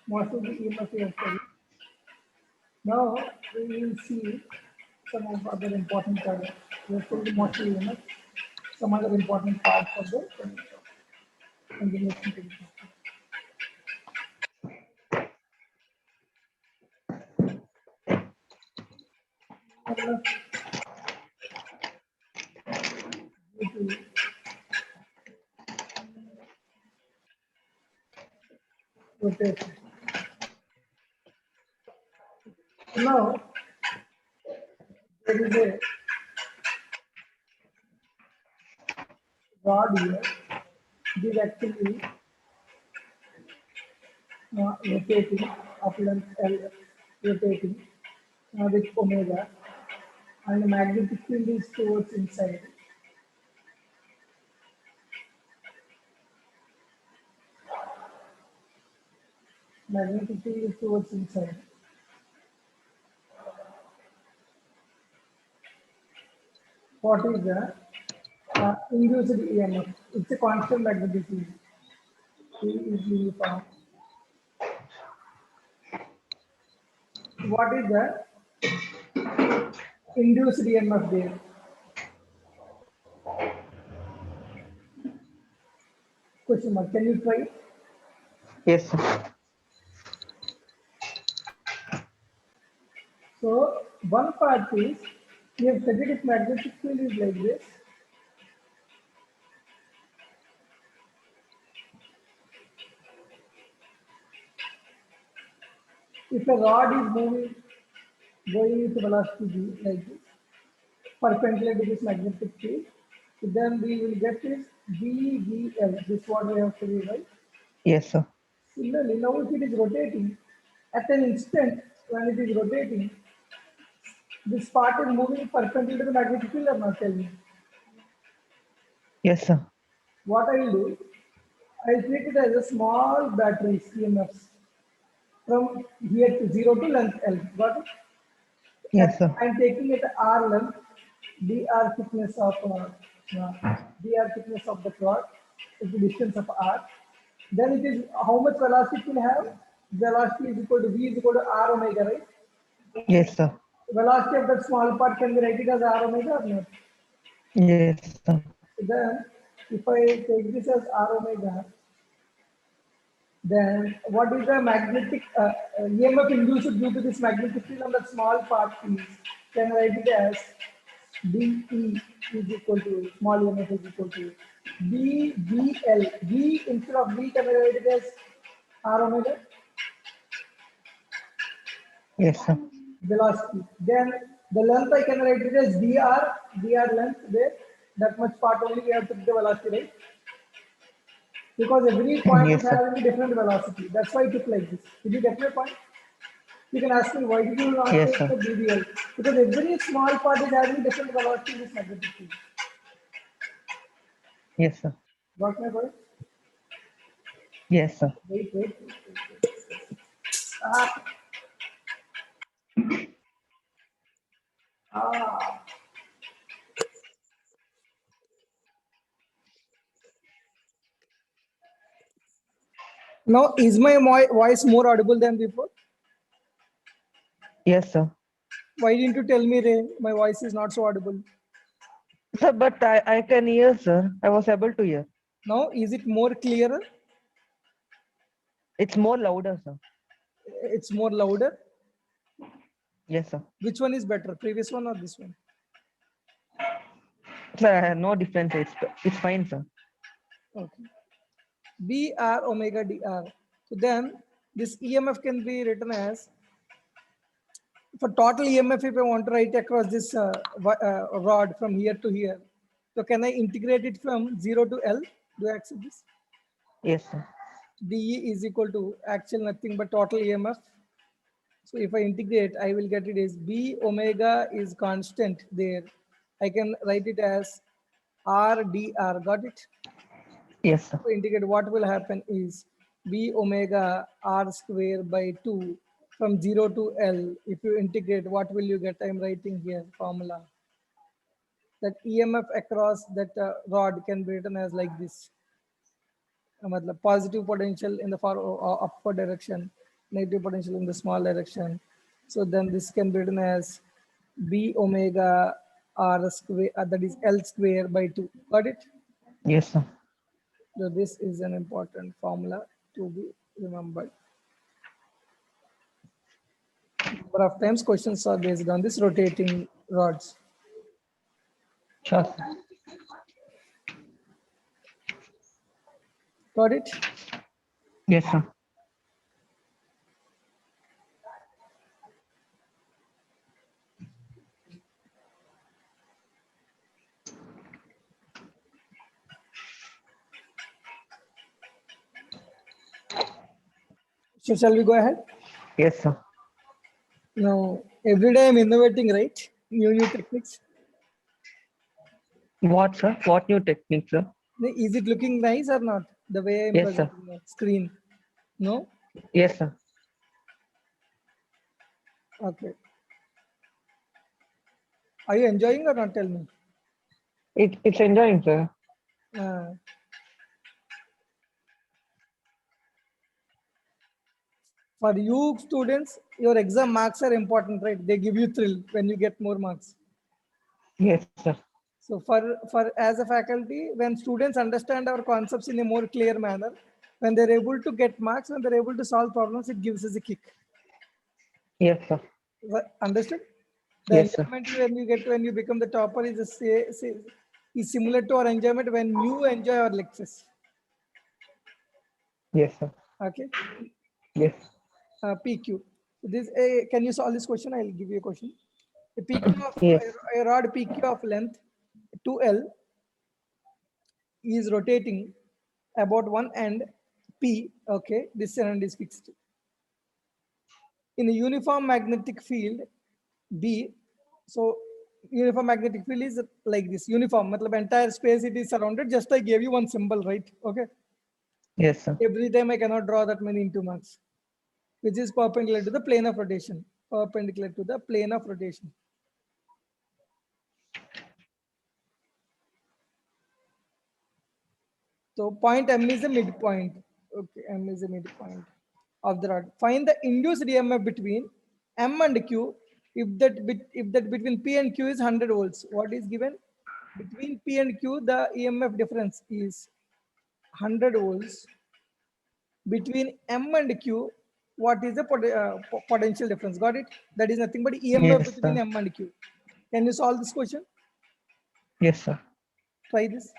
most of the EMF we have studied. Now we will see some of other important parts. We have studied mostly EMF, some other important parts of the continuation. Due to rotation. So now there is a rod here. It is actually rotating of length L, rotating with omega, and the magnetic field is towards inside. Magnetic field is towards inside. What is the induced EMF? It's a constant magnetic field. E is uniform. What is the induced EMF there? Question mark. Can you try? Yes, sir. So one part is we have studied if magnetic field is like this. If a rod is moving, going with velocity v like this, perpendicular to this magnetic field, so then we will get this VVL. This is what we have to do, right? Yes, sir. Similarly, now if it is rotating, at an instant when it is rotating, this part is moving perpendicular to the magnetic field or not, tell me. Yes, sir. What I will do, I will treat it as a small battery EMFs from here to 0 to length L. Got it? Yes, sir. I am taking it R length, dr thickness of dr thickness of the rod is the distance of R. Then it is how much velocity it will have. Velocity is equal to V is equal to R omega, right? Yes, sir. Velocity of that small part can be written as R omega or not. Yes, sir. So then, if I take this as R omega, then what is the magnetic EMF induced due to this magnetic field on that small part is, can I write it as dE is equal to small EMF is equal to dVL. V instead of V, can I write it as R omega? Yes, sir. Velocity. Then the length I can write it as dr length there. That much part only we have to put the velocity, right? Because every point is Yes, sir. having a different velocity. That's why I took like this. Did you get my point? You can ask me why did you not Yes, take sir. the BBL? Because every small part is having different velocity in this magnetic field. Yes, sir. Got my point? Yes, sir. Wait. Ah, ah. Now, is my voice more audible than before? Yes, sir. Why didn't you tell me, Ray, my voice is not so audible? Sir, but I can hear, sir. I was able to hear. Now, is it more clearer? It's more louder, sir. It's more louder. Yes, sir. Which one is better, previous one or this one? Sir, no difference. It's fine, sir. Okay. Br omega dr. So then this EMF can be written as, for total EMF, if I want to write across this rod from here to here, so can I integrate it from 0 to L? Do I accept this? Yes, sir. dE is equal to actual nothing but total EMF. So if I integrate, I will get it as B omega is constant there. I can write it as R dr. Got it? Yes, sir. To integrate, what will happen is B omega R square by 2 from 0 to L. If you integrate, what will you get? I'm writing here formula. That EMF across that rod can be written as like this. Positive potential in the upward direction negative potential in the small direction. So then this can be written as B omega R square, that is L square by 2. Got it? Yes, sir. So this is an important formula to be remembered. Number of times questions are based on this rotating rods. Sure, sir. Got it? Yes, sir. So shall we go ahead? Yes, sir. Now, every day I'm innovating, right? New techniques. What, sir? What new technique, sir? Is it looking nice or not? The way I'm Yes, sir. presenting the screen. No? Yes, sir. Okay. Are you enjoying or not? Tell me. It's enjoying, sir. Uh, for you students, your exam marks are important, right? They give you thrill when you get more marks. Yes, sir. So for as a faculty, when students understand our concepts in a more clear manner, when they're able to get marks, when they're able to solve problems, it gives us a kick. Yes, sir. Understood? The Yes, sir. enjoyment when you get when you become the topper is is similar to our enjoyment when you enjoy our lectures. Yes, sir. Okay. Yes. PQ. This can you solve this question? I'll give you a question. A PQ of Yes. a rod PQ of length 2L is rotating about one end P. Okay, this end is fixed. In a uniform magnetic field B, so uniform magnetic field is like this. Uniform, matlab entire space it is surrounded. Just I gave you one symbol, right? Okay. Yes, sir. Every time I cannot draw that many into marks, which is perpendicular to the plane of rotation. Perpendicular to the plane of rotation. So point M is the midpoint. Okay, M is the midpoint of the rod. Find the induced EMF between M and Q. If that between P and Q is 100 volts, what is given? Between P and Q, the EMF difference is 100 volts. Between M and Q, what is the potential difference? Got it? That is nothing but EMF Yes, between sir. M and Q. Can you solve this question? Yes, sir. Try this.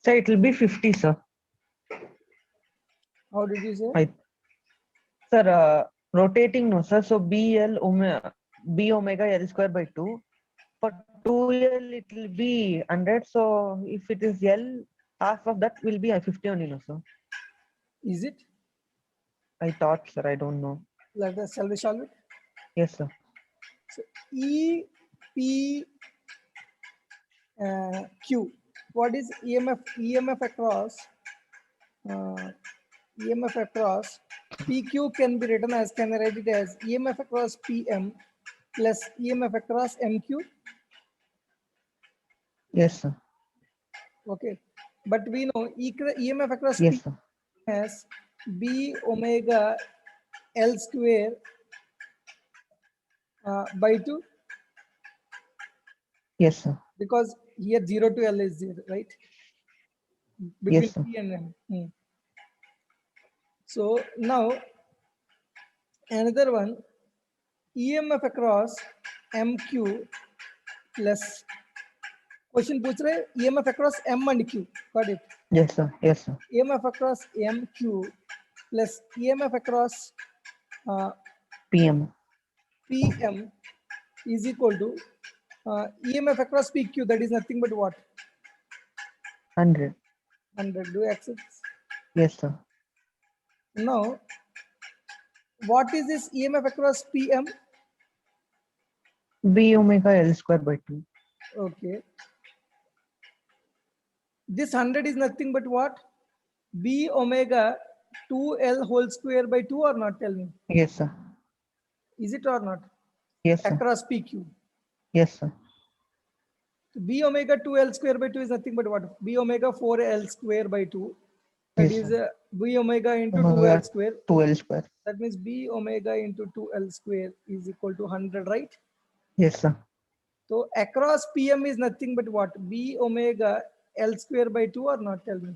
Sir, it will be 50, sir. How did you say? Sir, rotating no, sir. So B omega L square by 2. For 2L, it will be 100. So if it is L, half of that will be 50 only, no, sir. Is it? I thought, sir. I don't know. Let us shall we solve it? Yes, sir. So E P Q. What is EMF? EMF across EMF across PQ can be written as, can I write it as EMF across PM plus EMF across MQ? Yes, sir. Okay, but we know EMF across Yes, P sir. as B omega L square by 2, Yes, sir. because here 0 to L is 0, right? Between Yes, sir. P and M. So now another one, EMF across MQ plus, question पूछ रहे EMF across M and Q. Got it? Yes, sir. Yes, sir. EMF across MQ plus EMF across PM. PM is equal to EMF across PQ. That is nothing but what? 100. 100. Do you accept? Yes, sir. Now what is this EMF across PM? B omega L square by 2. Okay. This 100 is nothing but what? B omega 2L whole square by 2 or not? Tell me. Yes, sir. Is it or not? Yes, sir. Across PQ. Yes, sir. So B omega 2L square by 2 is nothing but what? B omega 4L square by 2. That Yes, is sir. B omega into Omega 2L square. 2L square. That means B omega into 2L square is equal to 100, right? Yes, sir. So across PM is nothing but what? B omega L square by 2 or not? Tell me.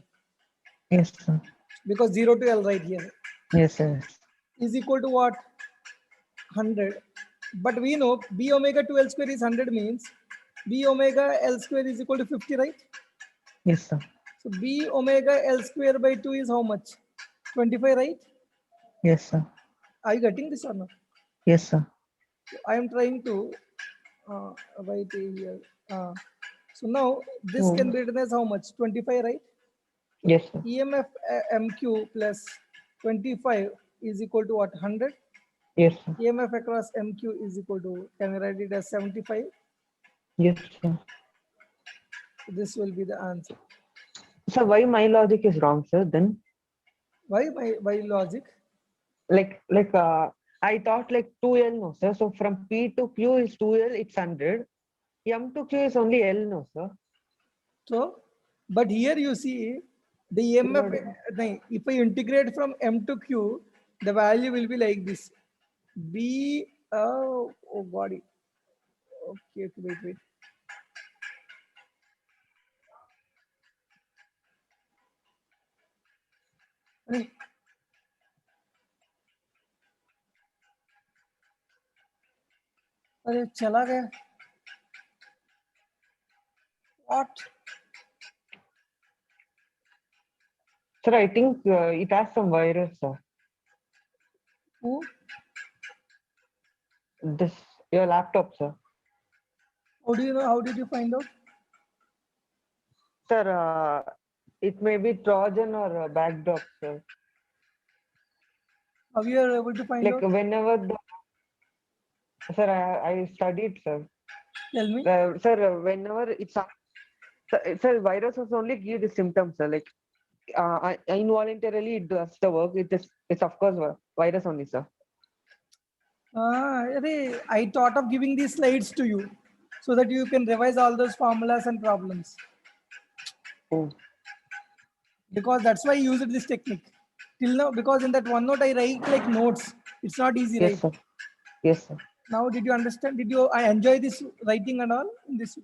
Yes, sir. Because 0 to L right here Yes, yes. is equal to what? 100. But we know B omega 2 L square is 100 means B omega L square is equal to 50, right? Yes, sir. So B omega L square by 2 is how much? 25, right? Yes, sir. Are you getting this or not? Yes, sir. I am trying to write it here. So now this Oh. can be written as how much? 25, right? Yes, sir. EMF MQ plus 25 is equal to what? 100. Yes, sir. EMF across MQ is equal to, can we write it as 75? Yes, sir. This will be the answer. So why my logic is wrong, sir? Then, Why by logic? I thought like 2L, no, sir. So from P to Q is 2L, it's 100. M to Q is only L, no, sir. So, but here you see the EMF, if I integrate from M to Q, the value will be like this. B, oh body. Okay, wait. अरे अरे चला गया what? Sir, I think it has some virus, sir. Who? This, your laptop, sir. How do you know? How did you find out? Sir, it may be Trojan or backdrop, sir. How you are able to find Like out? whenever the, sir, I studied, sir. Tell me. Sir, whenever it's sir, viruses only give the symptoms, sir. Like involuntarily it does the work. It's of course virus only, sir. अरे, I thought of giving these slides to you so that you can revise all those formulas and problems. Oh. Because that's why I used this technique till now. Because in that OneNote I write like notes. It's not easy, Yes, right? sir. Yes, sir. Now, did you understand? Did you? I enjoy this writing and all in this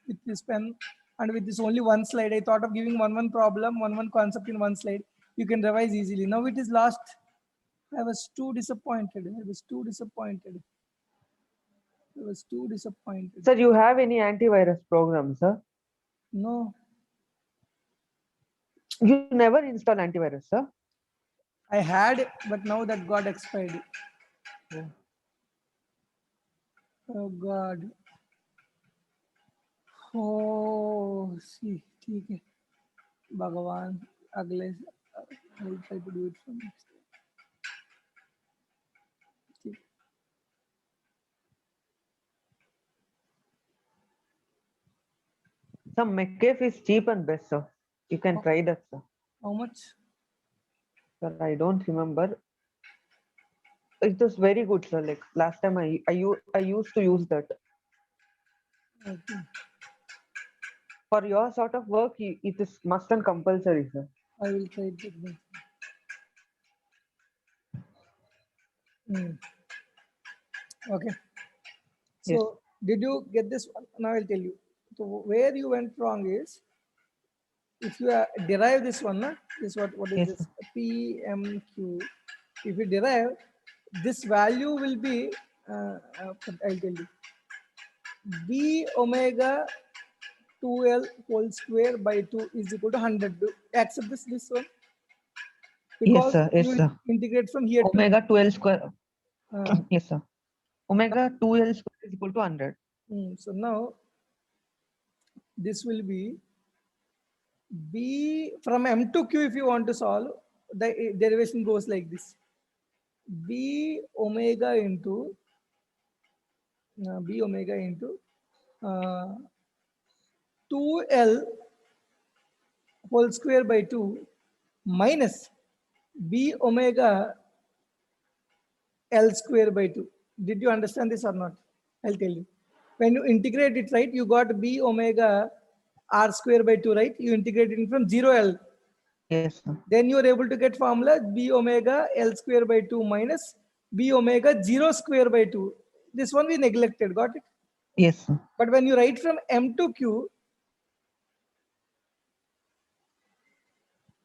with this pen and with this only one slide. I thought of giving one problem, one concept in one slide. You can revise easily. Now it is last. I was too disappointed. I was too disappointed. I was too disappointed. Sir, you have any antivirus program, sir? No, You never install antivirus, sir? I had, but now that got expired. Yeah. Oh God. Oh, see, ठीक है. भगवान, अगले, I will try to do it from next day. ठीक. Some McCafe is cheap and best, sir. You can try that, sir. How much? Sir, I don't remember. It was very good, sir. Like last time I used to use that. Okay. For your sort of work, it is must and compulsory, sir. I will try it. Okay. So Yes. did you get this one? Now I'll tell you. So where you went wrong is if you derive this one, na, this what is Yes, this? sir. PMQ. If you derive, this value will be I'll tell you. B omega 2L whole square by 2 is equal to 100. Do you accept this one? Yes, Because sir. you Yes, will sir. integrate from here Omega 12 square. to Yes, sir. Omega 2L square is equal to 100. so now this will be B from M to Q. If you want to solve, the derivation goes like this. B omega into uh, 2L whole square by 2 minus B omega L square by 2. Did you understand this or not? I'll tell you. When you integrate it, right, you got B omega R square by 2, right? You integrate it from 0L. Yes, sir. Then you are able to get formula B omega L square by 2 minus B omega 0 square by 2. This one we neglected, got it? Yes, sir. But when you write from M to Q,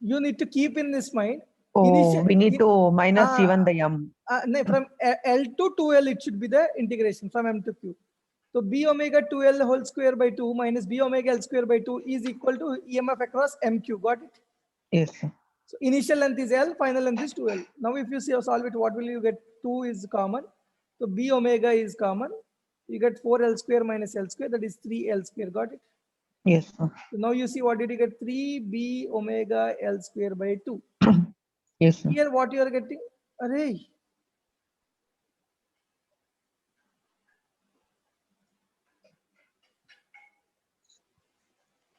you need to keep in this mind. Oh, we need to minus ah, even the m. no, from L to 2L, it should be the integration from M to Q. So B omega 2L whole square by 2 minus B omega L square by 2 is equal to EMF across MQ. Got it? Yes, sir. So initial length is L, final length is 2L. Now if you see solve it, what will you get? 2 is common. So B omega is common. You get 4L square minus L square, that is 3L square. Got it? Yes, sir. So now you see what did you get? 3B omega L square by 2. Yes, sir. Here what you are getting? Array.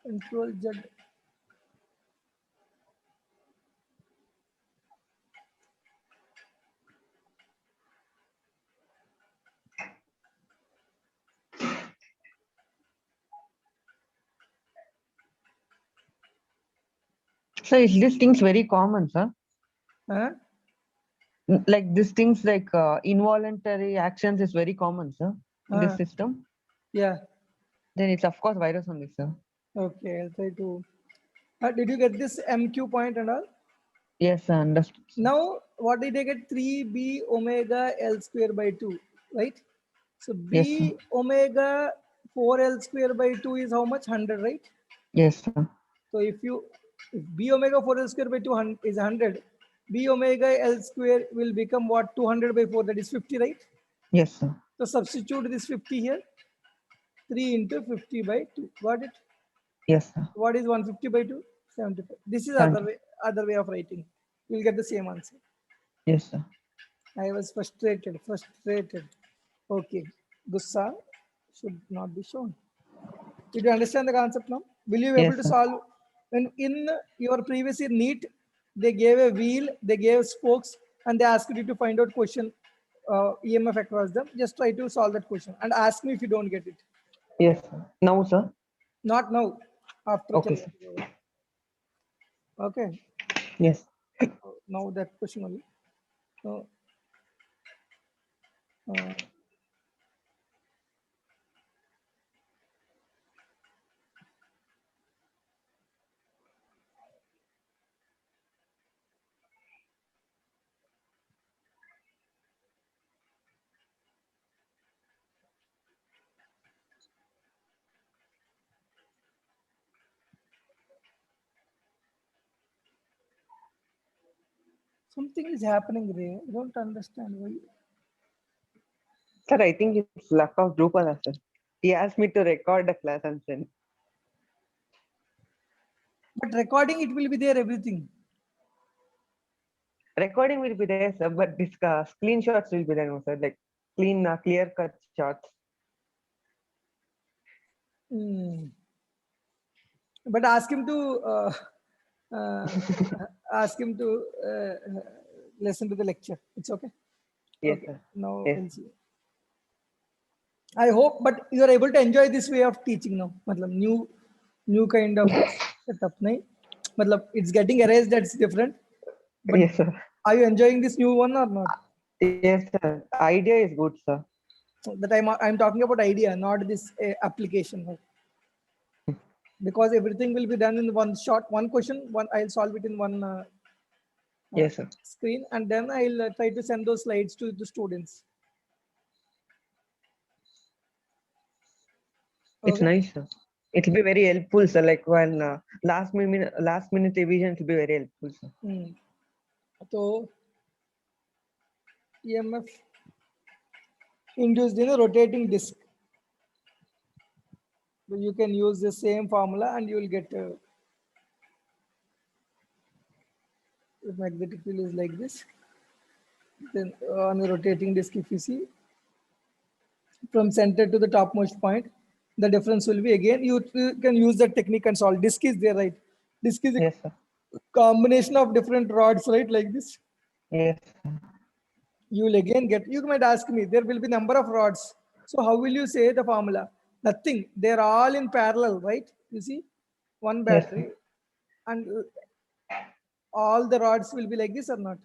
Control Z. So is these things very common, sir? Huh? Like these things like involuntary actions is very common, sir, in this system. Yeah. Then it's of course virus only, sir. Okay, I'll try to. Did you get this MQ point and all? Yes, sir, understood. Sir. Now, what did I get? 3B omega L square by 2, right? So B Yes, sir. omega 4L square by 2 is how much? 100, right? Yes, sir. So if B omega 4L square by 2 is 100, B omega L square will become what? 200 by 4, that is 50, right? Yes, sir. So substitute this 50 here. 3 into 50 by 2. Got it? Yes, sir. What is 150 by 2? 75. This is 70. other way of writing. You'll get the same answer. Yes, sir. I was frustrated. Okay. Gussa should not be shown. Did you understand the concept now? Will you be able Yes, to sir. solve? When in your previous year NEET, they gave a wheel, they gave spokes, and they asked you to find out question EMF across them. Just try to solve that question and ask me if you don't get it. Yes, sir. Now, sir. Not now. After Okay, sir. okay. Yes. Now that question only. So, something is happening, Ray. I don't understand why. Sir, I think it's luck of Drupal, sir. He asked me to record the class and send. But recording, it will be there, everything. Recording will be there, sir, but this screenshots will be there, no, sir. Like clean, clear-cut shots. But ask him to uh, ask him to listen to the lecture. It's okay. Yes, Okay. sir. Now Yes. we'll see. I hope, but you are able to enjoy this way of teaching now. Matlab new kind of setup. Nahi? Matlab it's getting erased. That's different. But Yes, sir. are you enjoying this new one or not? Yes, sir. Idea is good, sir. That I'm talking about idea, not this application. Right? Because everything will be done in one shot, one question. I'll solve it in one Yes, sir. screen, and then I'll try to send those slides to the students. It's Okay. nice, sir. It will be very helpful, sir. Like when last minute revision, it will be very helpful, sir. So EMF induced in a rotating disc. So you can use the same formula and you will get the magnetic field is like this. Then on a rotating disk, if you see from center to the topmost point, the difference will be again, you can use that technique and solve. Disk is there, right? Disk is a Yes, sir. combination of different rods, right? Like this. Yes. You will again get, you might ask me, there will be number of rods. So how will you say the formula? Nothing. They're all in parallel, right? You see, one Yes, battery and all the rods will be like this or not?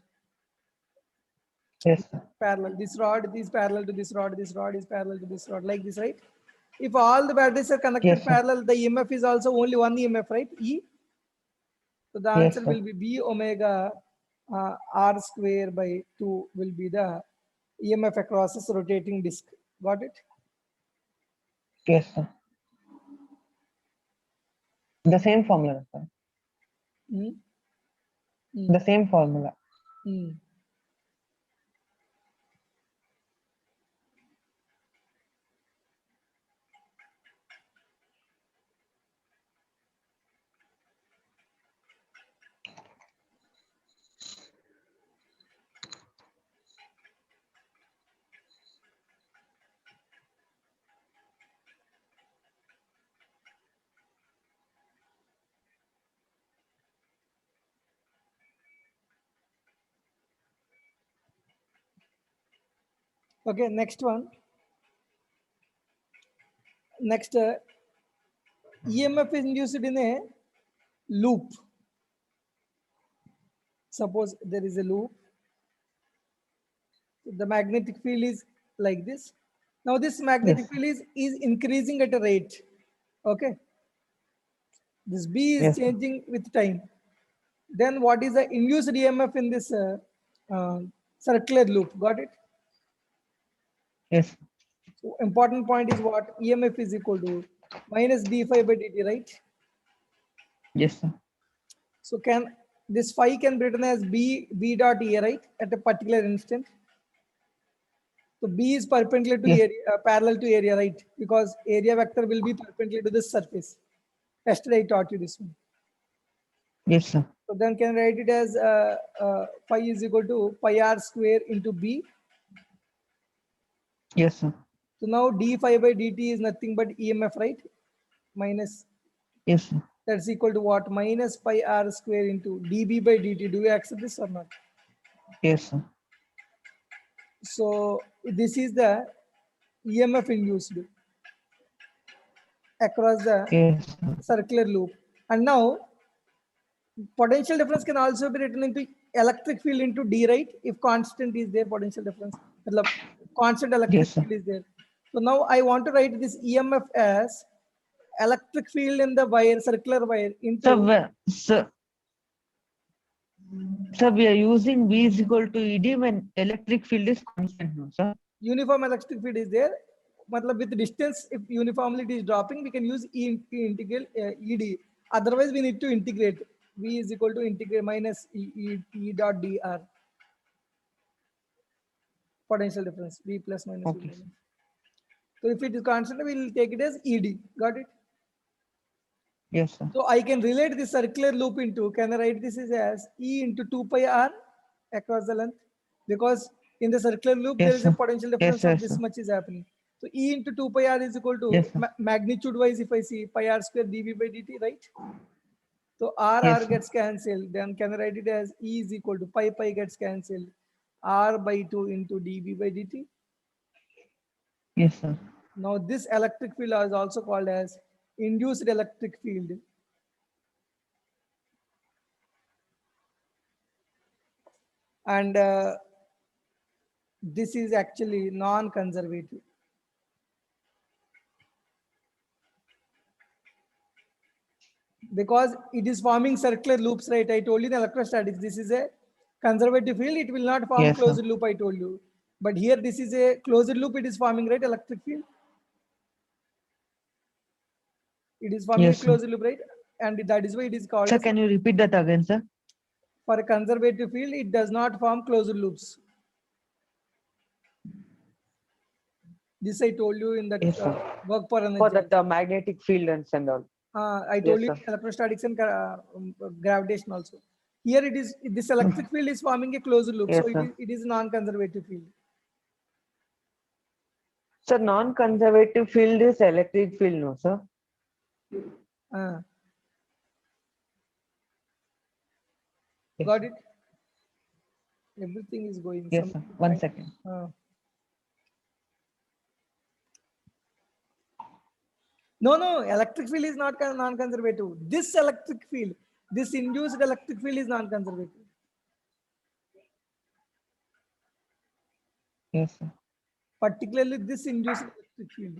Yes, sir. Parallel. This rod is parallel to this rod. This rod is parallel to this rod, like this, right? If all the batteries are connected Yes, sir. parallel, the EMF is also only one EMF, right? E. So the Yes, answer sir. will be B omega R square by 2 will be the EMF across this rotating disk. Got it? Yes, sir. The same formula, sir. Hmm? The same formula. Hmm. Okay, next one. Next, EMF is induced in a loop. Suppose there is a loop. The magnetic field is like this. Now this magnetic Yes. field is increasing at a rate. Okay. This B is Yes, sir. changing with time. Then what is the induced EMF in this circular loop? Got it? Yes. So important point is what? EMF is equal to minus d phi by dt, right? Yes, sir. So can this phi can be written as B dot E, right? At a particular instant. So B is perpendicular to Yes. area, parallel to area, right? Because area vector will be perpendicular to this surface. Yesterday I taught you this one. Yes, sir. So then can write it as phi is equal to pi r square into B. Yes, sir. So now d phi by dt is nothing but EMF, right? Minus, Yes, sir. that's equal to what? Minus pi r square into dB by dt. Do you accept this or not? Yes, sir. So this is the EMF induced across the Yes, sir. circular loop. And now potential difference can also be written into electric field into D, right? If constant is there, potential difference, constant electric Yes, sir. field is there. So now I want to write this EMF as electric field in the wire, circular wire So, into sir, we are using V is equal to ED when electric field is constant, no, sir? uniform electric field is there. Matlab with distance, if uniformly it is dropping, we can use integral ED. Otherwise, we need to integrate. V is equal to integrate minus E dot dr. Potential difference, V plus minus V Okay. minus. So if it is constant, we will take it as ED. Got it? Yes, sir. So I can relate this circular loop into, can I write this as E into 2 pi r across the length? Because in the circular loop, there Yes, is a sir. potential Yes, difference sir. of Yes, this sir. much is happening. So E into 2 pi r is equal to Yes, sir. magnitude wise, if I see pi r square dV by dt, right? So Yes, r sir. gets cancelled. Then can I write it as E is equal to pi gets cancelled. R by 2 into dV by dt. Yes, sir. Now this electric field is also called as induced electric field. And this is actually non-conservative. Because it is forming circular loops, right? I told you in electrostatics, this is a conservative field. It will not form Yes, sir. closed loop, I told you. But here, this is a closed loop. It is forming, right? Electric field. It is forming a Yes, sir. closed loop, right? And that is why it is called Sir, as, can you repeat that again, sir? for a conservative field, it does not form closed loops. This I told you in that Yes, sir. work for For energy. that magnetic field and all. I Yes, told you sir. electrostatics and gravitation also. Here it is, this electric field is forming a closed loop. Yes, So sir. it is non-conservative field. So non-conservative field is electric field, no, sir? Uh, Yes, got sir. it? Everything is going. Yes, sir. One second. No, electric field is not non-conservative. This electric field, this induced electric field is non-conservative. Yes, sir. Particularly this induced electric field.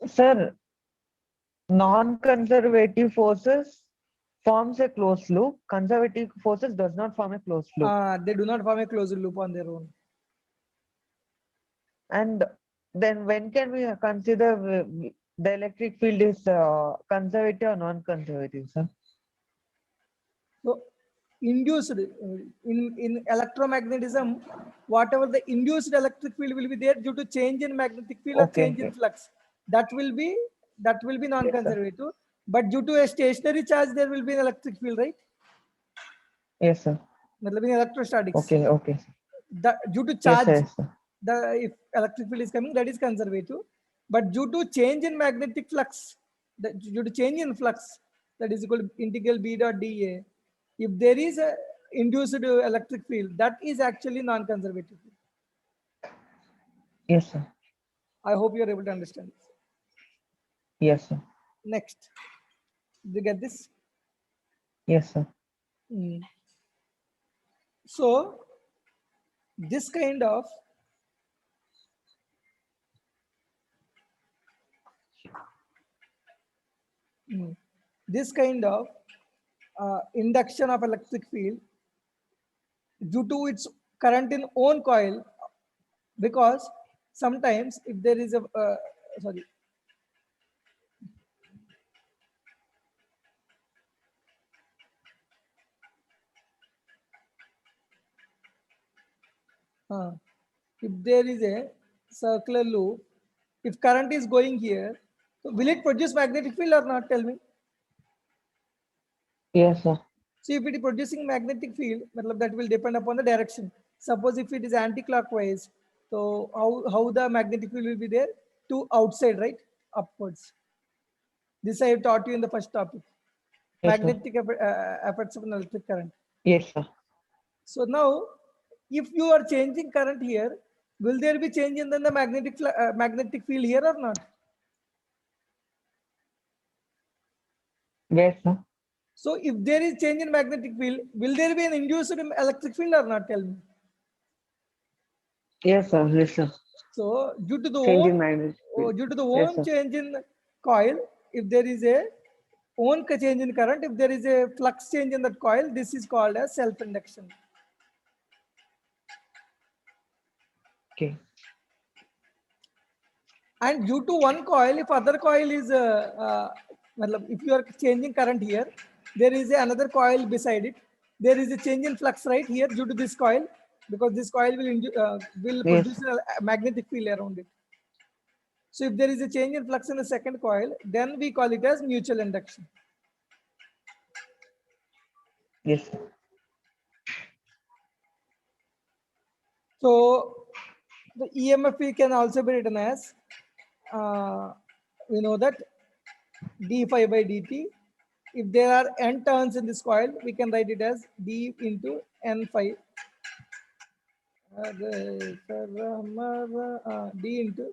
Sir, non-conservative forces forms a closed loop. Conservative forces does not form a closed loop. They do not form a closed loop on their own. And then when can we consider the electric field is conservative or non-conservative, sir? So induced in electromagnetism, whatever the induced electric field will be there due to change in magnetic field or Okay, change in okay. flux, that will be non-conservative. But due to a stationary charge, there will be an electric field, right? Yes, sir. Matlab in electrostatics. Okay, okay. Due to Yes, charge, sir. Yes, sir. if electric field is coming, that is conservative. But due to change in magnetic flux, due to change in flux, that is equal to integral B dot dA. If there is a induced electric field, that is actually non-conservative. Yes, sir. I hope you are able to understand this. Yes, sir. Next, did you get this? Yes, sir. So this kind of induction of electric field due to its current in own coil, because sometimes if there is a sorry, if there is a circular loop, if current is going here, so will it produce magnetic field or not? Tell me. Yes, sir. So if it is producing magnetic field, that will depend upon the direction. Suppose if it is anti-clockwise, so how the magnetic field will be there? To outside, right? Upwards. This I have taught you in the first topic. Yes, sir. Magnetic effects of an electric current. Yes, sir. So now, if you are changing current here, will there be change in the magnetic field here or not? Yes, sir. So if there is change in magnetic field, will there be an induced electric field or not? Tell me. Yes, sir. Yes, sir. So due to the Change in own, magnetic field. due to the Yes, own sir. change in coil, if there is a own change in current, if there is a flux change in that coil, this is called as self-induction. Okay. And due to one coil, if other coil is, if you are changing current here, there is another coil beside it. There is a change in flux right here due to this coil, because this coil will Yes. produce a magnetic field around it. So if there is a change in flux in the second coil, then we call it as mutual induction. Yes, sir. So the EMF can also be written as, we know that d phi by dt. If there are n turns in this coil, we can write it as d into n phi. D into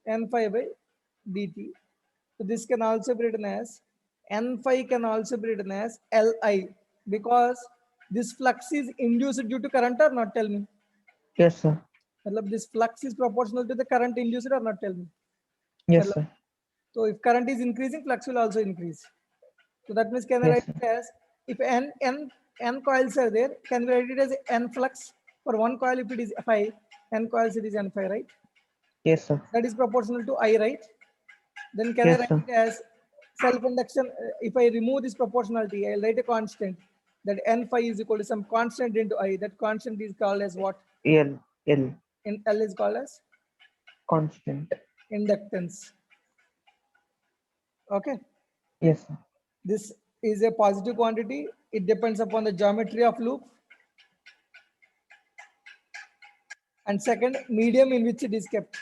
n phi by dt. So this can also be written as n phi can also be written as Li, because this flux is induced due to current or not? Tell me. Yes, sir. This flux is proportional to the current induced or not? Tell me. Yes, sir. So if current is increasing, flux will also increase. So that means can I Yes, write it as, if n coils are there, can we write it as n flux? For one coil, if it is phi, n coils it is n phi, right? Yes, sir. That is proportional to I, right? Then can I Yes, write sir. it as self-induction? If I remove this proportionality, I'll write a constant that n phi is equal to some constant into I. That constant is called as what? L. In L is called as Constant. inductance. Okay, Yes, sir. this is a positive quantity. It depends upon the geometry of loop. And second, medium in which it is kept.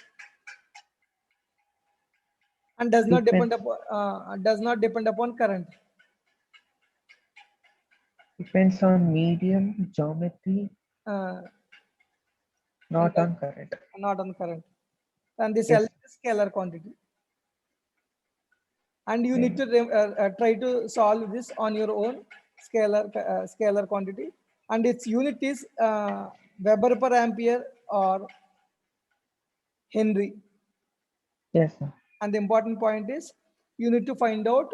And does not depend upon current. Depends on medium, geometry, Uh, not and on current. not on current. And this L Yes. is scalar quantity. And you Okay. need to try to solve this on your own scalar quantity. And its unit is Weber per ampere or Henry. Yes, sir. And the important point is you need to find out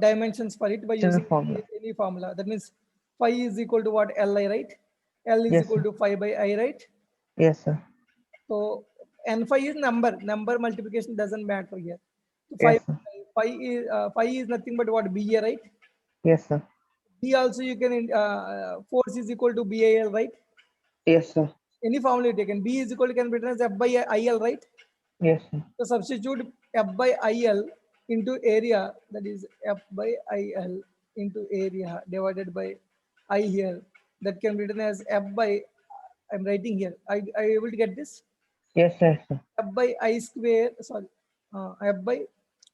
dimensions for it by It's in the using formula. any formula. That means phi is equal to what? Li, right? L is Yes, equal sir. to phi by I, right? Yes, sir. So n phi is number multiplication doesn't matter here. So phi, Yes, sir. phi is nothing but what? Ba, right? Yes, sir. B also you can force is equal to BAL, right? Yes, sir. Any formula you taken. B is equal to can be written as F by IL, right? Yes, sir. So substitute F by IL into area, that is F by IL into area divided by I here. That can be written as F by, I'm writing here. Are you able to get this? Yes, sir. Yes, sir. F by I square, sorry, F by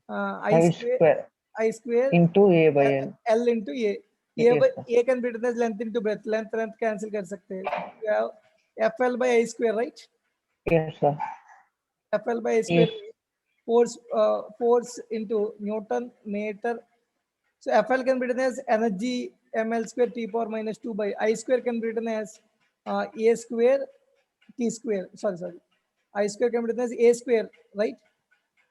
I square I square into A by L. L into A. Yes, sir. A can be written as length into breadth. Length cancel कर सकते हैं. You have FL by I square, right? Yes, sir. FL by I square Yes. force into Newton meter. So FL can be written as energy ml square t power minus 2 by I square can be written as A square t square. Sorry. I square can be written as A square, right?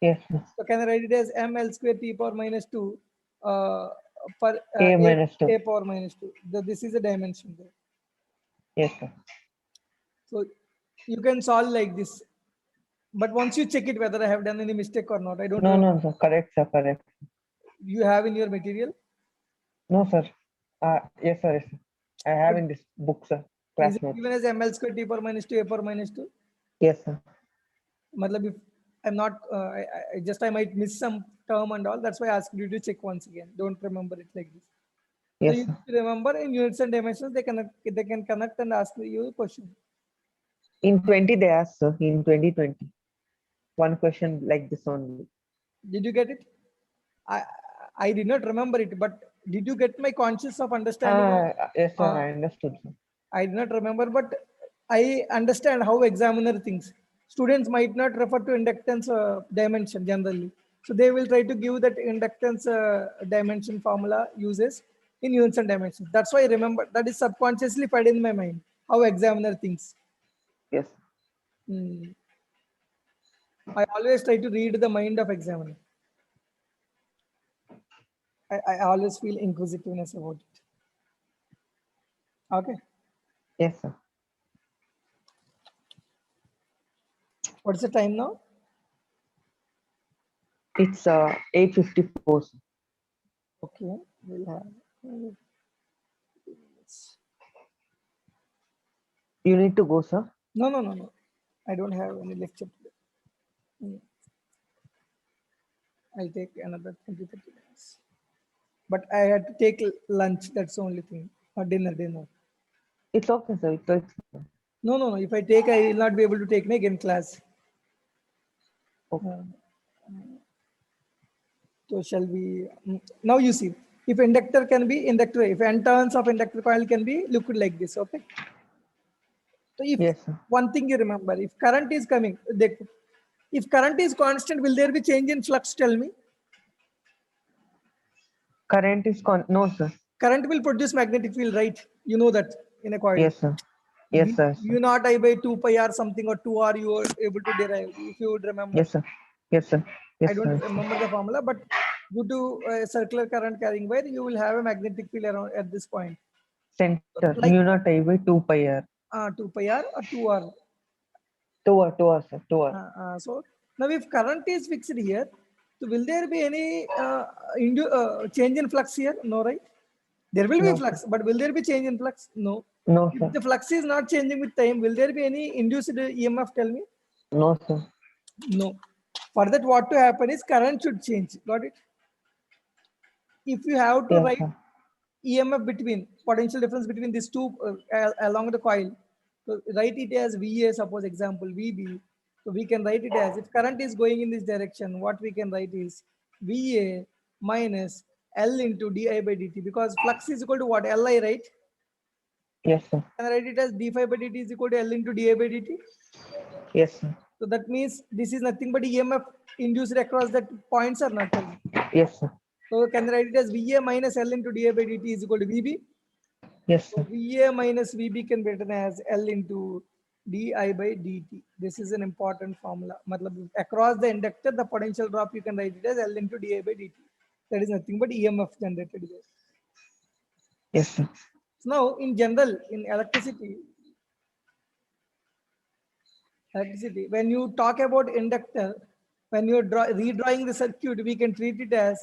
Yes, sir. So can I write it as ml square t power minus 2 per A minus 2. A power minus 2. This is a dimension there. Yes, sir. So you can solve like this. But once you check it whether I have done any mistake or not, I don't No, know. no, sir. Correct, sir. Correct. You have in your material. No, sir. Yes, sir. Yes, sir. I have in this book, sir. Is Class it notes. given as ml square t power minus 2 A power minus 2? Yes, sir. Matlab if I'm not, I might miss some term and all. That's why I asked you to check once again. Don't remember it like this. So Yes, you sir. need to remember in units and dimensions, they can connect and ask you a question. In 20, they asked, sir. In 2020. One question like this only. Did you get it? I I did not remember it, but did you get my conscious of understanding of? Yes, sir. Uh, I understood, sir. I did not remember, but I understand how examiner thinks. Students might not refer to inductance dimension generally. So they will try to give that inductance dimension formula uses in units and dimensions. That's why I remember that is subconsciously fed in my mind, how examiner thinks. Yes. Hmm. I always try to read the mind of examiner. I always feel inquisitiveness about it. Okay. Yes, sir. What's the time now? It's 8:54, sir. Okay. We'll have. You need to go, sir. No. I don't have any lecture today. I'll take another 20-30 minutes. But I had to take lunch. That's the only thing. Or dinner. It's okay, sir. It's okay, sir. No. If I take, I will not be able to take again class. Okay. So shall we? Now you see, if inductor can be inductor, if n turns of inductor coil can be looked like this. Okay. So if Yes, sir. one thing you remember, if current is coming, if current is constant, will there be change in flux? Tell me. Current is no, sir. Current will produce magnetic field, right? You know that in a coil. Yes, sir. Yes, sir. Yes, U sir. naught I by 2 pi r something or 2r you are able to derive if you would remember. Yes, sir. Yes, sir. I Yes, don't sir. remember the formula, but due to circular current carrying wire, you will have a magnetic field around at this point. Center. Like Mu naught I by 2 pi r. 2 pi r or 2r. 2 r, sir. 2 r. So now if current is fixed here, so will there be any change in flux here? No, right? There will be No, flux, but will there be change in flux? No. No, If sir. the flux is not changing with time, will there be any induced EMF? Tell me. No, sir. No. For that, what to happen is current should change. Got it? If you have to Yes, write sir. EMF between potential difference between these two along the coil, so write it as VA, suppose example VB. So we can write it as, if current is going in this direction, what we can write is VA minus L into di by dt, because flux is equal to what? Li, right? Yes, sir. Can I write it as d phi by dt is equal to L into di by dt? Yes, sir. So that means this is nothing but EMF induced across that points or not? Yes, sir. So can I write it as VA minus L into di by dt is equal to VB? Yes, So sir. VA minus VB can be written as L into di by dt. This is an important formula. Matlab, across the inductor, the potential drop, you can write it as L into di by dt. That is nothing but EMF generated there. Yes, sir. So now, in general, in electricity, when you talk about inductor, when you're redrawing the circuit, we can treat it as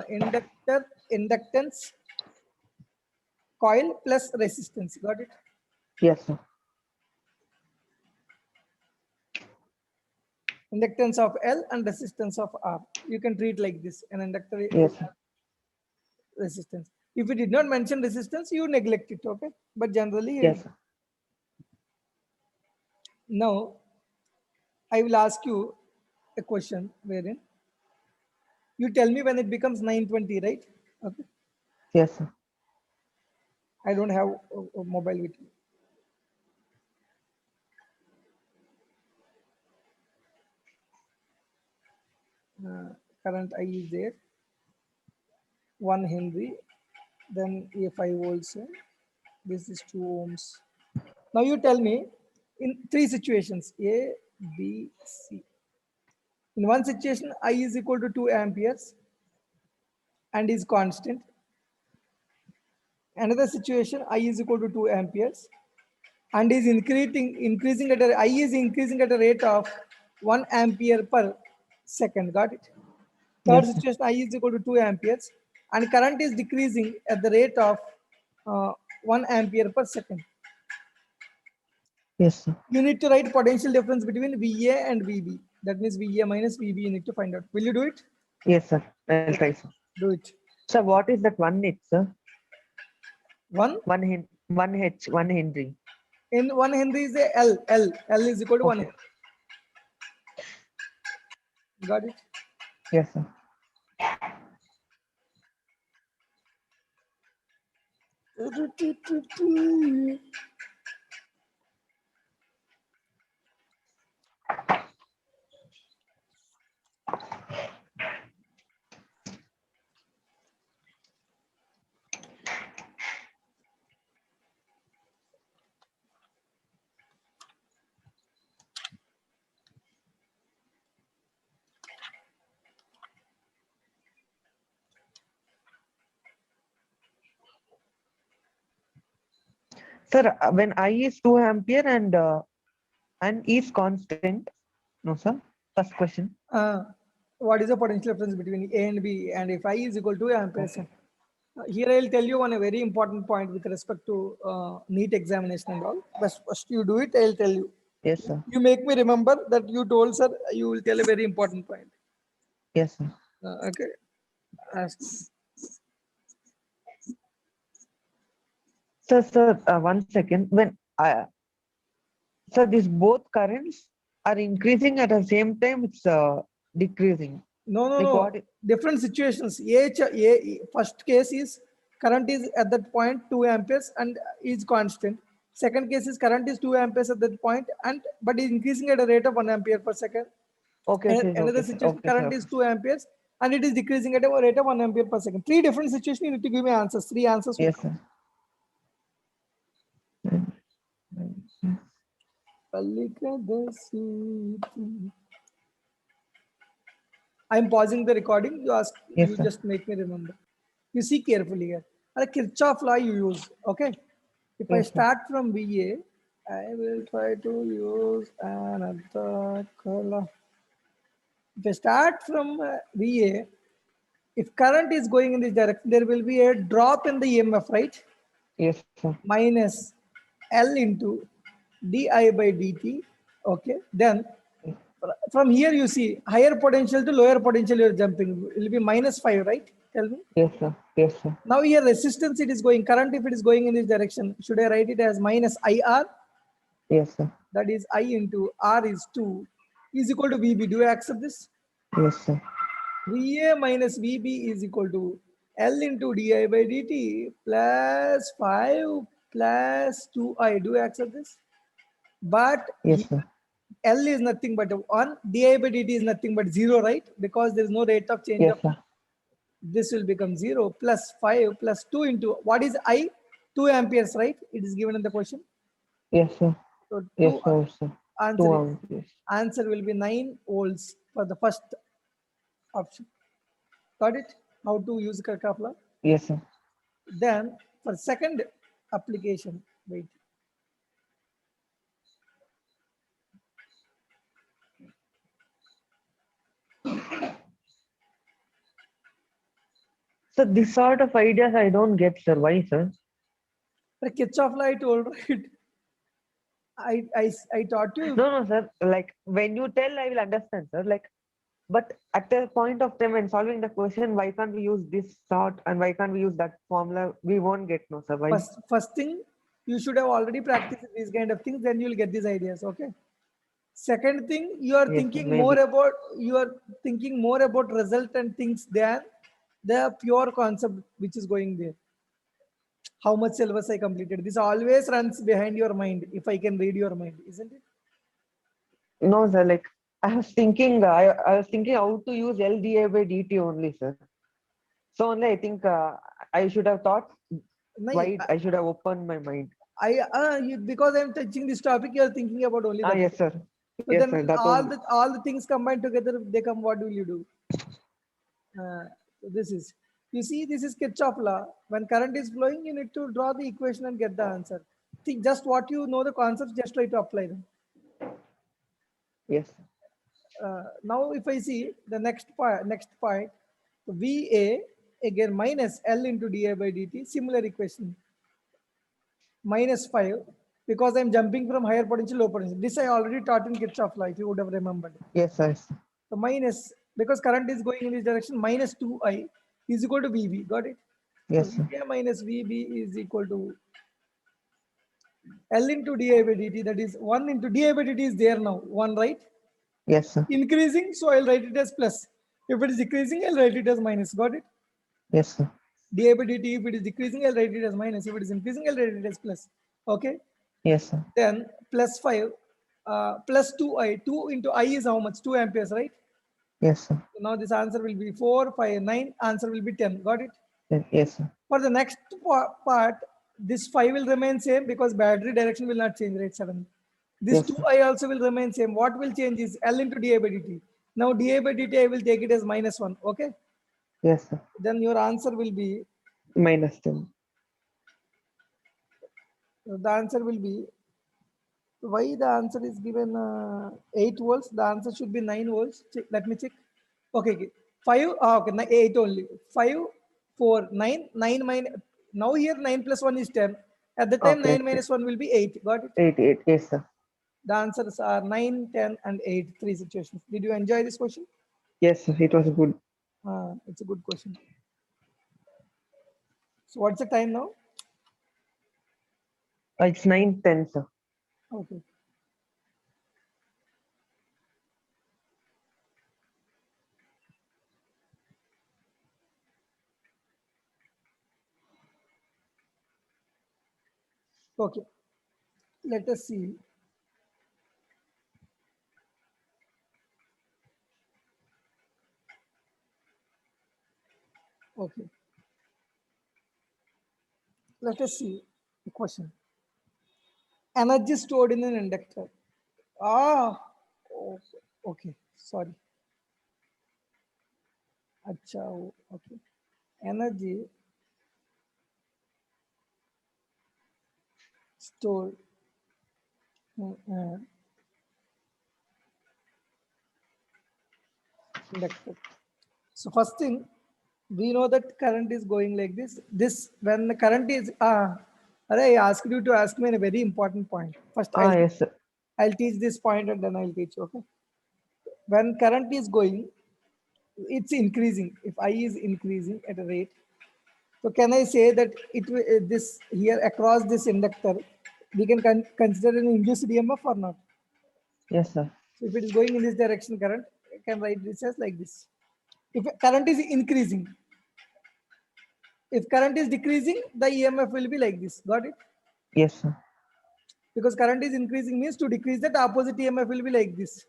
inductor, inductance, coil plus resistance. Got it? Yes, sir. Inductance of L and resistance of R. You can treat like this, an inductor Yes, sir. resistance. If you did not mention resistance, you neglect it, okay? But generally, Yes, sir. now I will ask you a question wherein you tell me when it becomes 9:20, right? Okay. Yes, sir. I don't have a mobile with me. Current I is there, 1 Henry, then a 5 volts, this is 2 ohms. Now you tell me in three situations, A, B, C. In one situation, I is equal to 2 amperes and is constant. Another situation, I is equal to 2 amperes and is increasing at a, I is increasing at a rate of 1 ampere per second. Got it? Third Yes, sir. situation, I is equal to 2 amperes and current is decreasing at the rate of 1 ampere per second. Yes, sir. You need to write potential difference between VA and VB. That means VA minus VB you need to find out. Will you do it? Yes, sir. I'll try, sir. Do it. Sir, what is that 1 H, sir? 1 1 Henry. in 1 Henry is a L. L is equal to 1 Okay. Henry. Got it? Yes, sir. Sir, when I is 2 ampere and is constant. No, sir. First question. What is the potential difference between A and B? And if I is equal to amperes. Okay. Here I'll tell you one a very important point with respect to NEET examination and all. But first you do it, I'll tell you. Yes, sir. You make me remember that you told, sir, you will tell a very important point. Yes, sir. Okay. Ask. Sir, 1 second. Sir, these both currents are increasing at the same time. It's decreasing. No, Like no. what? Different situations. First case is current is at that point 2 amperes and is constant. Second case is current is 2 amperes at that point and but is increasing at a rate of 1 ampere per second. Okay, And sir. another Okay, sir. situation, Okay, sir. current is 2 amperes and it is decreasing at a rate of 1 ampere per second. Three different situations. You need to give me answers. Three answers. Yes, sir. I'm pausing the recording. You ask. Yes, You sir. just make me remember. You see carefully here. A Kirchhoff law you use. Okay. If I Yes, sir. start from VA, I will try to use another color. If I start from VA, if current is going in this direction, there will be a drop in the EMF, right? Yes, sir. Minus L into di by dt. Okay. Then from here you see higher potential to lower potential you're jumping. It will be -5, right? Tell me. Yes, sir. Yes, sir. Now here resistance it is going, current if it is going in this direction, should I write it as minus IR? Yes, sir. That is I into R is 2 is equal to VB. Do you accept this? Yes, sir. VA minus VB is equal to L into di by dt plus 5 plus 2I. Do you accept this? But Yes, sir. L is nothing but 1, di by dt is nothing but 0, right? Because there is no rate of change Yes, of, sir. this will become 0 plus 5 plus 2 into, what is I? 2 amperes, right? It is given in the question. Yes, sir. So Yes, sir. Sir. 2 answer, amperes. answer will be 9 volts for the first option. Got it? How to use Kirchhoff law? Yes, sir. Then for second application, wait. So this sort of ideas I don't get, sir. Why, sir? For Kirchhoff law, I told, right? I taught you. No, no, sir. Like when you tell, I will understand, sir. Like, but at the point of time when solving the question, why can't we use this sort and why can't we use that formula? We won't get, no, sir. Why? First thing, you should have already practiced these kind of things, then you'll get these ideas. Okay. Second thing, you are Yes, sir, thinking more maybe. about, result and things than the pure concept which is going there. How much syllabus I completed. This always runs behind your mind if I can read your mind, isn't it? No, sir. Like I was thinking how to use LDA by DT only, sir. So only I think I should have thought Nahi, wide. I should have opened my mind. because I'm touching this topic, you are thinking about only Ah, that. yes, sir. So Yes, then sir. That all only. the things combined together, they come. What will you do? This is, you see, this is Kirchhoff law. When current is flowing, you need to draw the equation and get the answer. Think just what you know the concepts, just try to apply them. Yes. Now if I see the next point, VA again minus L into di by dt, similar equation, minus 5, because I'm jumping from higher potential low potential. This I already taught in Kirchhoff law, if you would have remembered. Yes, sir. So minus, because current is going in this direction, minus 2I is equal to VB. Got it? So Yes, sir. VA minus VB is equal to L into di by dt, that is 1 into di by dt is there now, 1, right? Yes, sir. Increasing, so I'll write it as plus. If it is decreasing, I'll write it as minus. Got it? Yes, sir. Di by dt, if it is decreasing, I'll write it as minus. If it is increasing, I'll write it as plus. Okay? Yes, sir. Then plus 5, plus 2I. 2 into I is how much? 2 amperes, right? Yes, sir. So now this answer will be 4, 5, 9. Answer will be 10. Got it? Yes, sir. For the next part, this 5 will remain same because battery direction will not change, right? Suddenly. This Yes, sir. 2I also will remain same. What will change is L into di by dt. Now di by dt, I will take it as minus 1. Okay? Yes, sir. Then your answer will be, Minus 10. the answer will be, why the answer is given 8 volts, the answer should be 9 volts. Check, let me check. Okay. 5, okay, 8 only. 5, 4, 9, 9 minus, now here 9 plus 1 is 10. At the time, Okay. 9 minus 1 will be 8. Got it? 8. Yes, sir. The answers are 9, 10, and 8, 3 situations. Did you enjoy this question? Yes, sir. It was good. It's a good question. So what's the time now? It's 9:10, sir. Okay. Okay. Let us see. Okay. Let us see the question. Energy stored in an inductor. Okay. Sorry. Acha, okay. Energy stored in an inductor. So first thing, we know that current is going like this. This, when the current is, I asked you to ask me a very important point. First, Yes, sir. I'll teach this point and then I'll teach you. Okay. when current is going, it's increasing. If I is increasing at a rate, so can I say that this here across this inductor, we can consider an induced EMF or not? Yes, sir. So if it is going in this direction, current, I can write this as like this. If current is increasing, if current is decreasing, the EMF will be like this. Got it? Yes, sir. Because current is increasing means to decrease that opposite EMF will be like this.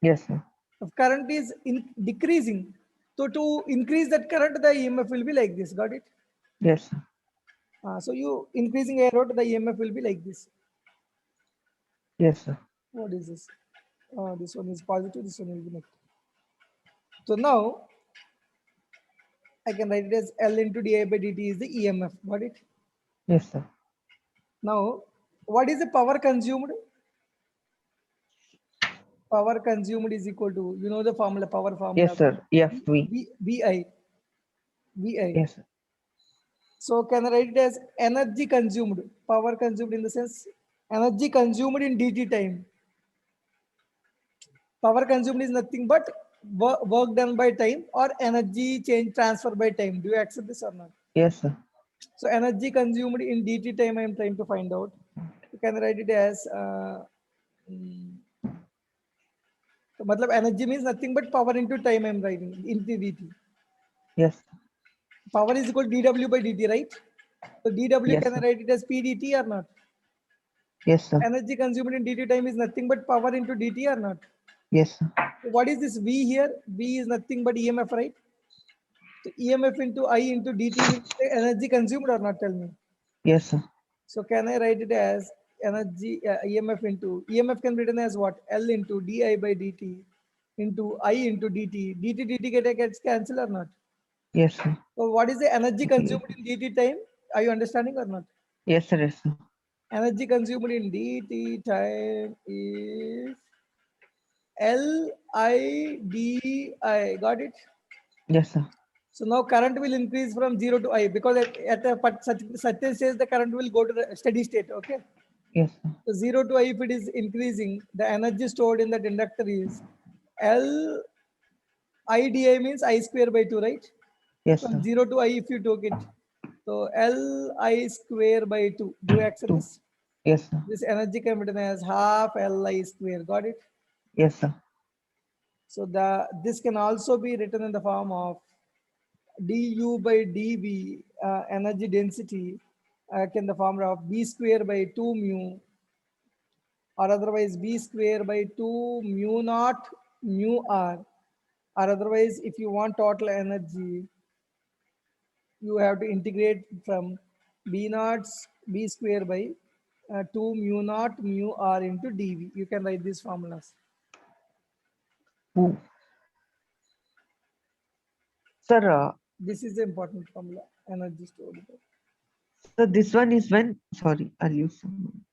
Yes, sir. If current is decreasing, so to increase that current, the EMF will be like this. Got it? Yes, sir. So you increasing a road, the EMF will be like this. Yes, sir. What is this? This one is positive, this one will be negative. So now I can write it as L into di by dt is the EMF. Got it? Yes, sir. Now, what is the power consumed? Power consumed is equal to, you know the formula, power formula. Yes, sir. FV. VI. VI. Yes, sir. So can I write it as energy consumed? Power consumed in the sense energy consumed in dt time. Power consumed is nothing but work done by time or energy change transfer by time. Do you accept this or not? Yes, sir. So energy consumed in dt time I am trying to find out. You can write it as so matlab energy means nothing but power into time I am writing into dt. Yes. Power is equal to dw by dt, right? So dw Yes, can I sir. write it as pdt or not? Yes, sir. Energy consumed in dt time is nothing but power into dt or not? Yes, sir. So what is this V here? V is nothing but EMF, right? So EMF into I into dt means the energy consumed or not? Tell me. Yes, sir. So can I write it as energy EMF into EMF can be written as what? L into di by dt into I into dt. Dt gets cancelled or not? Yes, sir. So what is the energy consumed in dt time? Are you understanding or not? Yes, sir. Yes, sir. Energy consumed in dt time is LIDI. Got it? Yes, sir. So now current will increase from 0 to I because at a certain stage the current will go to the steady state. Okay. Yes, sir. So 0 to I, if it is increasing, the energy stored in that inductor is L IDI means I square by 2, right? Yes, From sir. 0 to I, if you took it. So L I square by 2. Do you accept 2. this? Yes, sir. This energy can be written as half Li square. Got it? Yes, sir. So this can also be written in the form of du by dv, energy density, can the formula of b square by 2 mu, or otherwise b square by 2 mu naught mu r, or otherwise if you want total energy, you have to integrate from b naught b square by 2 mu naught mu r into dv. You can write these formulas. Ooh. Sir, This is the important formula, energy stored. so this one is when, sorry, I'll use some.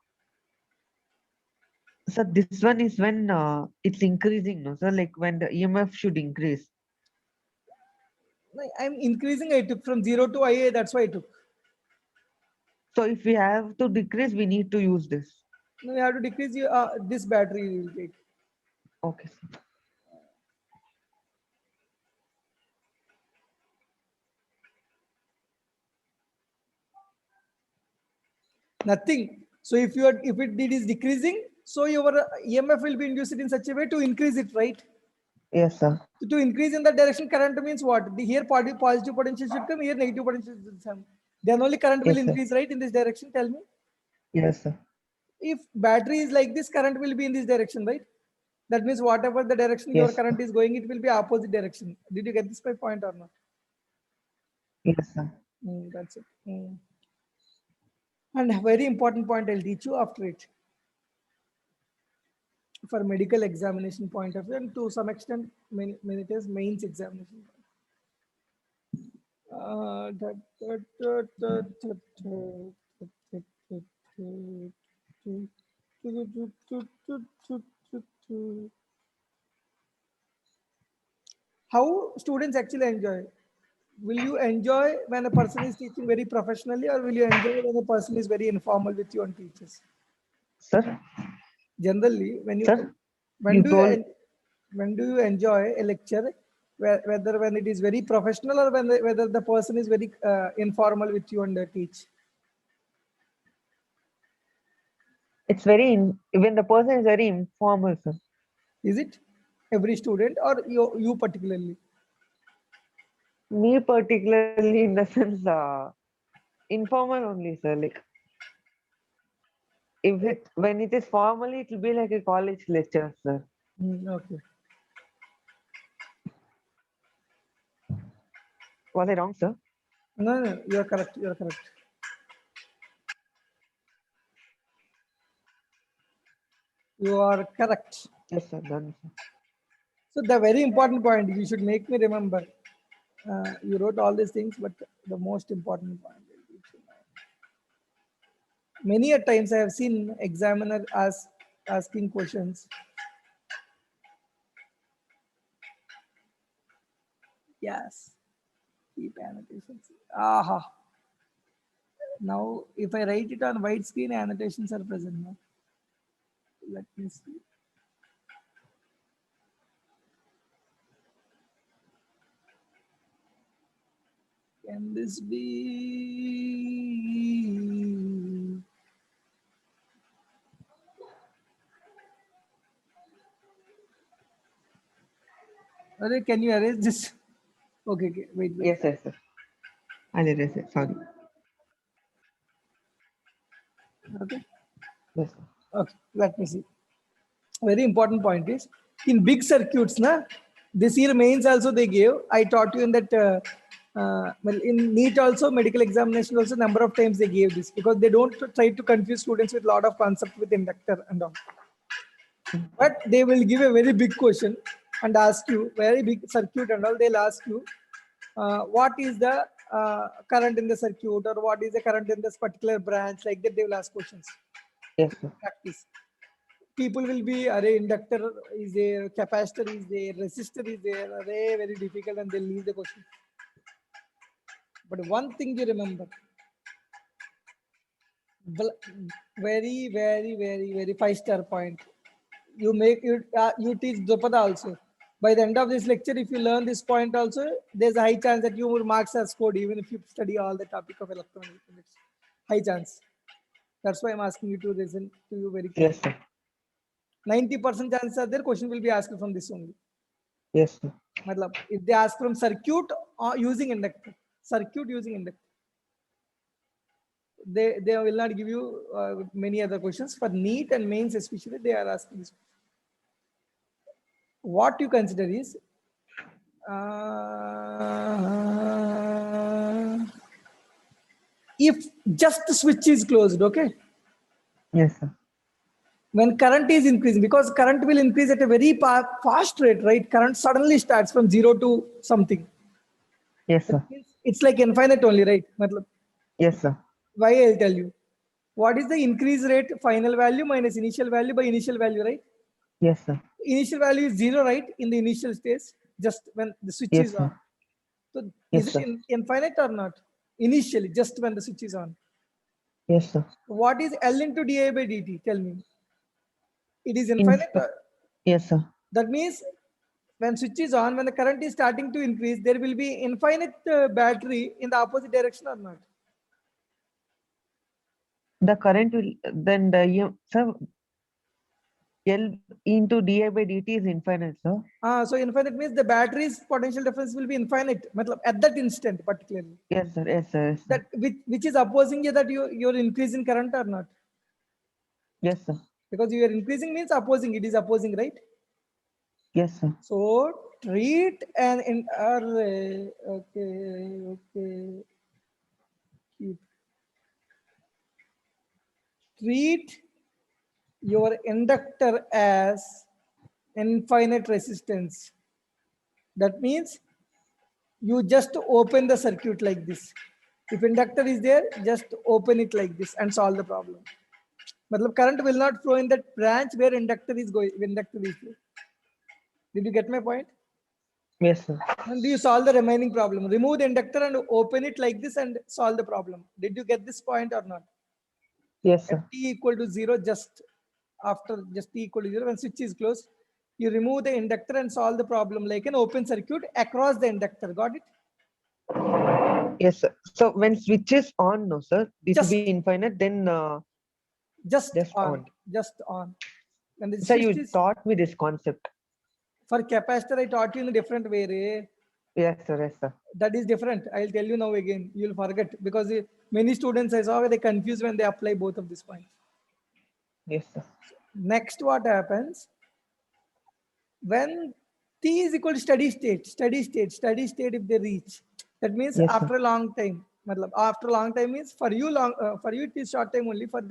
So this one is when it's increasing, no? So like when the EMF should increase. I'm increasing. I took from 0 to IA. That's why I took. So if we have to decrease, we need to use this. No, you have to decrease this battery. You will take. Okay, sir. Nothing. So if it is decreasing, so your EMF will be induced in such a way to increase it, right? Yes, sir. So to increase in that direction, current means what? Here positive potential should come, here negative potential should come. Then only current will Yes, sir. increase, right? In this direction, tell me. Yes, sir. If battery is like this, current will be in this direction, right? That means whatever the direction your Yes, current sir. is going, it will be opposite direction. Did you get this my point or not? Yes, sir. That's it. And a very important point I'll teach you after it. For medical examination point of view, and to some extent, many it is mains examination. How students actually enjoy? Will you enjoy when a person is teaching very professionally, or will you enjoy when a person is very informal with you and teaches? Sir? Generally, when you Sir? When You do told when do you enjoy a lecture, whether when it is very professional or whether the person is very informal with you and teach? it's very when the person is very informal, sir. Is it every student or you particularly? Me particularly in the sense, informal only, sir. Like if it when it is formally, it will be like a college lecture, sir. Okay. Was I wrong, sir? No, no, you are correct. You are correct. You are correct. Yes, sir. Done, sir. So the very important point you should make me remember. You wrote all these things, but the most important point. Many a times I have seen examiner asking questions. Yes. Keep annotations. Aha. Now, if I write it on white screen, annotations are present now. Let me see. Can this be? Array, can you erase this? Okay, okay, wait, wait. Yes, yes, sir. I'll erase it. Sorry. Okay, Yes, sir. okay, let me see. Very important point is in big circuits, na, this year mains also they gave. I taught you in that well, in NEET also, medical examination also, number of times they gave this because they don't try to confuse students with a lot of concept with inductor and all. But they will give a very big question and ask you very big circuit and all. They'll ask you what is the current in the circuit or what is the current in this particular branch. Like that, they will ask questions. Yes, sir. Practice. People will be, array inductor is there, capacitor is there, resistor is there. Array very difficult, and they'll leave the question. But one thing you remember, very, very, very, very 5-star point. You make it, you teach Drupada also. By the end of this lecture, if you learn this point also, there's a high chance that your marks are scored even if you study all the topic of electromagnetic. High chance. That's why I'm asking you to listen to you very Yes, carefully. sir. 90% chances are there, question will be asked from this only. Yes, sir. Matlab, if they ask from circuit or using inductor, they will not give you many other questions. For NEET and mains especially, they are asking this. What you consider is if just the switch is closed, okay? Yes, sir. When current is increasing, because current will increase at a very fast rate, right? Current suddenly starts from 0 to something. Yes, sir. It's like infinite only, right? Matlab, Yes, sir. why I'll tell you. What is the increase rate final value minus initial value by initial value, right? Yes, sir. Initial value is 0, right? In the initial stage, just when the switch Yes, is sir. on. So Yes, is it sir. infinite or not? Initially, just when the switch is on. Yes, sir. What is L into di by dt? Tell me. It is In infinite. yes, sir. That means when switch is on, when the current is starting to increase, there will be infinite battery in the opposite direction or not? The current will then sir, L into di by dt is infinite, sir. So infinite means the battery's potential difference will be infinite. Matlab, at that instant, particularly. Yes, sir. Yes, sir. Yes, sir. That which is opposing you that you're increasing current or not? Yes, sir. Because you are increasing means opposing. It is opposing, right? Yes, sir. So treat an array. Okay, okay. Keep. Treat your inductor as infinite resistance. That means you just open the circuit like this. If inductor is there, just open it like this and solve the problem. Matlab, current will not flow in that branch where inductor is going. Inductor is there. Did you get my point? Yes, sir. And do you solve the remaining problem? Remove the inductor and open it like this and solve the problem. Did you get this point or not? Yes, At sir. t equal to 0, just after just t equal to 0, when switch is closed, You remove the inductor and solve the problem like an open circuit across the inductor. Got it? Yes, sir. So when switch is on, no, sir, it will Just, be infinite, then just just on, on. just on. When the Sir, switch you is taught me this concept. for capacitor, I taught you in a different way. Ray. Yes, sir. Yes, sir. That is different. I'll tell you now again. You'll forget because many students I saw they confuse when they apply both of these points. Yes, sir. Next, what happens when t is equal to steady state? Steady state. If they reach, that means Yes, after sir. a long time. After a long time means for you long. For you it is short time only. For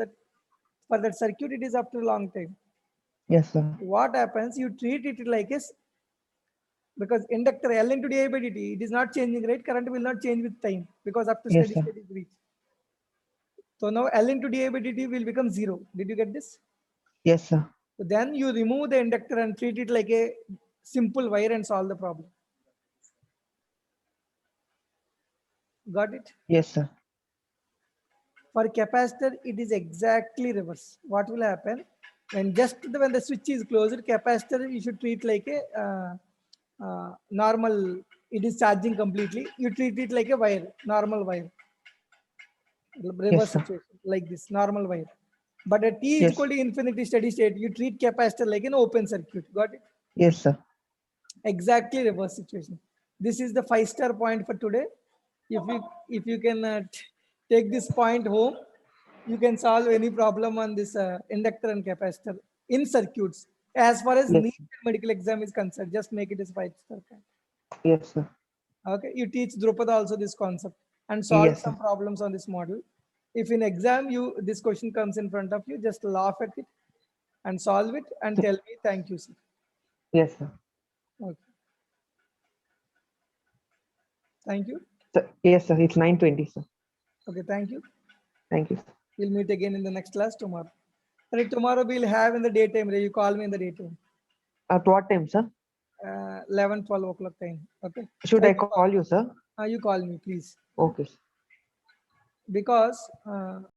that circuit it is after a long time. Yes, sir. What happens? You treat it like a because inductor L into di by dt, it is not changing, right? Current will not change with time because after Yes, steady sir. state is reached. So now L into di by dt will become 0. Did you get this? Yes, sir. So then you remove the inductor and treat it like a simple wire and solve the problem. Got it? Yes, sir. For capacitor, it is exactly reverse. What will happen? When when the switch is closed, capacitor you should treat like a normal. It is charging completely. You treat it like a wire, normal wire. Yes, Reverse sir. situation like this, normal wire. But at t is Yes. equal to infinity steady state, you treat capacitor like an open circuit. Got it? Yes, sir. Exactly reverse situation. This is the 5-star point for today. If you can take this point home, you can solve any problem on this inductor and capacitor in circuits. As far as Yes. NEET medical exam is concerned, just make it as 5-star point. Yes, sir. Okay, you teach Drupada also this concept and solve Yes, some sir. problems on this model. If in exam this question comes in front of you, just laugh at it and solve it and tell me thank you, sir. Yes, sir. Okay. Thank you. Yes, sir. It's 9:20, sir. Okay, thank you. Thank you, sir. We'll meet again in the next class tomorrow. Right, tomorrow we'll have in the daytime. You call me in the daytime. At what time, sir? 11, 12 o'clock time. Okay. Should Try I to call you, sir? you call me, please. Okay, sir. Because